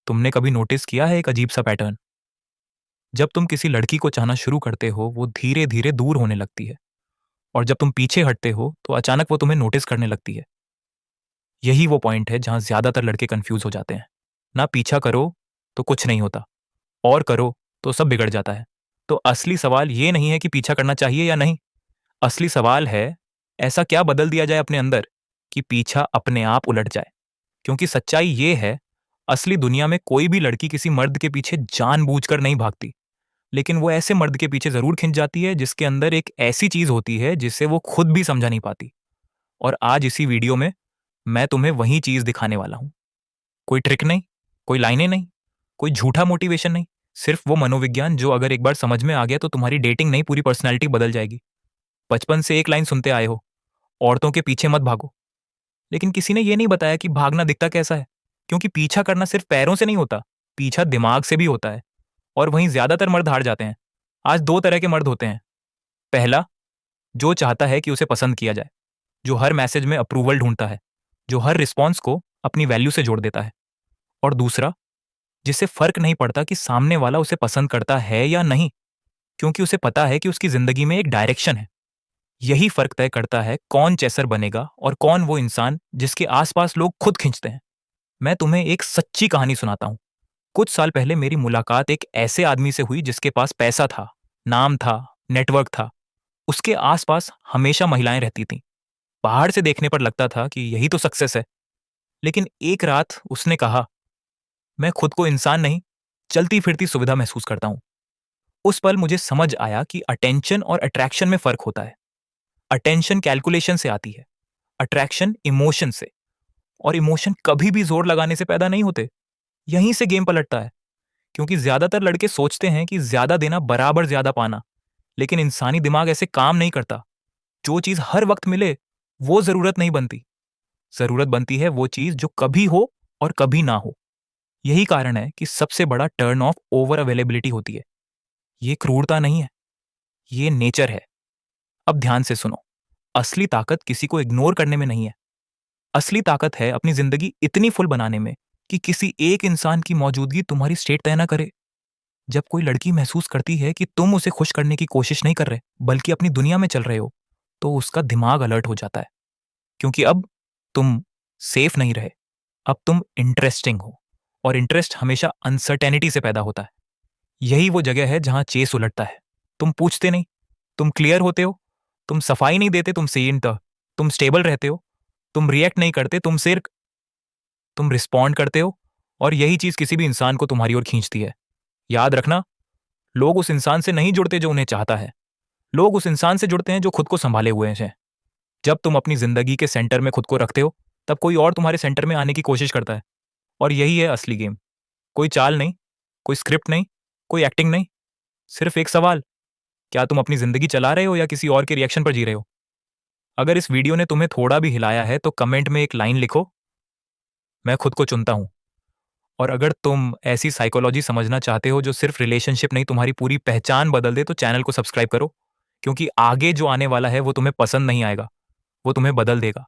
तुमने कभी नोटिस किया है एक अजीब सा पैटर्न? जब तुम किसी लड़की को चाहना शुरू करते हो वो धीरे धीरे दूर होने लगती है, और जब तुम पीछे हटते हो तो अचानक वो तुम्हें नोटिस करने लगती है। यही वो पॉइंट है जहां ज्यादातर लड़के कंफ्यूज हो जाते हैं। ना पीछा करो तो कुछ नहीं होता, और करो तो सब बिगड़ जाता है। तो असली सवाल ये नहीं है कि पीछा करना चाहिए या नहीं। असली सवाल है, ऐसा क्या बदल दिया जाए अपने अंदर कि पीछा अपने आप उलट जाए। क्योंकि सच्चाई ये है, असली दुनिया में कोई भी लड़की किसी मर्द के पीछे जानबूझकर नहीं भागती, लेकिन वो ऐसे मर्द के पीछे जरूर खिंच जाती है जिसके अंदर एक ऐसी चीज होती है जिसे वो खुद भी समझा नहीं पाती। और आज इसी वीडियो में मैं तुम्हें वही चीज दिखाने वाला हूं। कोई ट्रिक नहीं, कोई लाइनें नहीं, कोई झूठा मोटिवेशन नहीं, सिर्फ वो मनोविज्ञान जो अगर एक बार समझ में आ गया तो तुम्हारी डेटिंग नहीं पूरी पर्सनैलिटी बदल जाएगी। बचपन से एक लाइन सुनते आए हो, औरतों के पीछे मत भागो। लेकिन किसी ने ये नहीं बताया कि भागना दिखता कैसा है। क्योंकि पीछा करना सिर्फ पैरों से नहीं होता, पीछा दिमाग से भी होता है। और वहीं ज्यादातर मर्द हार जाते हैं। आज दो तरह के मर्द होते हैं। पहला, जो चाहता है कि उसे पसंद किया जाए, जो हर मैसेज में अप्रूवल ढूंढता है, जो हर रिस्पॉन्स को अपनी वैल्यू से जोड़ देता है। और दूसरा, जिसे फर्क नहीं पड़ता कि सामने वाला उसे पसंद करता है या नहीं, क्योंकि उसे पता है कि उसकी जिंदगी में एक डायरेक्शन है। यही फर्क तय करता है कौन चेसर बनेगा और कौन वो इंसान जिसके आसपास लोग खुद खींचते हैं। मैं तुम्हें एक सच्ची कहानी सुनाता हूं। कुछ साल पहले मेरी मुलाकात एक ऐसे आदमी से हुई जिसके पास पैसा था, नाम था, नेटवर्क था। उसके आसपास हमेशा महिलाएं रहती थीं। बाहर से देखने पर लगता था कि यही तो सक्सेस है। लेकिन एक रात उसने कहा, मैं खुद को इंसान नहीं, चलती फिरती सुविधा महसूस करता हूं। उस पल मुझे समझ आया कि अटेंशन और अट्रैक्शन में फर्क होता है। अटेंशन कैलकुलेशन से आती है, अट्रैक्शन इमोशन से। और इमोशन कभी भी जोर लगाने से पैदा नहीं होते। यहीं से गेम पलटता है। क्योंकि ज्यादातर लड़के सोचते हैं कि ज्यादा देना बराबर ज्यादा पाना, लेकिन इंसानी दिमाग ऐसे काम नहीं करता। जो चीज हर वक्त मिले वो जरूरत नहीं बनती। जरूरत बनती है वो चीज जो कभी हो और कभी ना हो। यही कारण है कि सबसे बड़ा टर्न ऑफ ओवर अवेलेबिलिटी होती है। ये क्रूरता नहीं है, ये नेचर है। अब ध्यान से सुनो, असली ताकत किसी को इग्नोर करने में नहीं है। असली ताकत है अपनी जिंदगी इतनी फुल बनाने में कि किसी एक इंसान की मौजूदगी तुम्हारी स्टेट तय ना करे। जब कोई लड़की महसूस करती है कि तुम उसे खुश करने की कोशिश नहीं कर रहे बल्कि अपनी दुनिया में चल रहे हो, तो उसका दिमाग अलर्ट हो जाता है। क्योंकि अब तुम सेफ नहीं रहे, अब तुम इंटरेस्टिंग हो। और इंटरेस्ट हमेशा अनसर्टेनिटी से पैदा होता है। यही वो जगह है जहां चेस उलटता है। तुम पूछते नहीं, तुम क्लियर होते हो। तुम सफाई नहीं देते, तुम सेंट। तुम स्टेबल रहते हो। तुम रिएक्ट नहीं करते, तुम रिस्पॉन्ड करते हो। और यही चीज किसी भी इंसान को तुम्हारी ओर खींचती है। याद रखना, लोग उस इंसान से नहीं जुड़ते जो उन्हें चाहता है। लोग उस इंसान से जुड़ते हैं जो खुद को संभाले हुए हैं। जब तुम अपनी जिंदगी के सेंटर में खुद को रखते हो, तब कोई और तुम्हारे सेंटर में आने की कोशिश करता है। और यही है असली गेम। कोई चाल नहीं, कोई स्क्रिप्ट नहीं, कोई एक्टिंग नहीं। सिर्फ एक सवाल, क्या तुम अपनी जिंदगी चला रहे हो या किसी और के रिएक्शन पर जी रहे हो? अगर इस वीडियो ने तुम्हें थोड़ा भी हिलाया है तो कमेंट में एक लाइन लिखो, मैं खुद को चुनता हूं। और अगर तुम ऐसी साइकोलॉजी समझना चाहते हो जो सिर्फ रिलेशनशिप नहीं तुम्हारी पूरी पहचान बदल दे, तो चैनल को सब्सक्राइब करो। क्योंकि आगे जो आने वाला है वो तुम्हें पसंद नहीं आएगा, वो तुम्हें बदल देगा।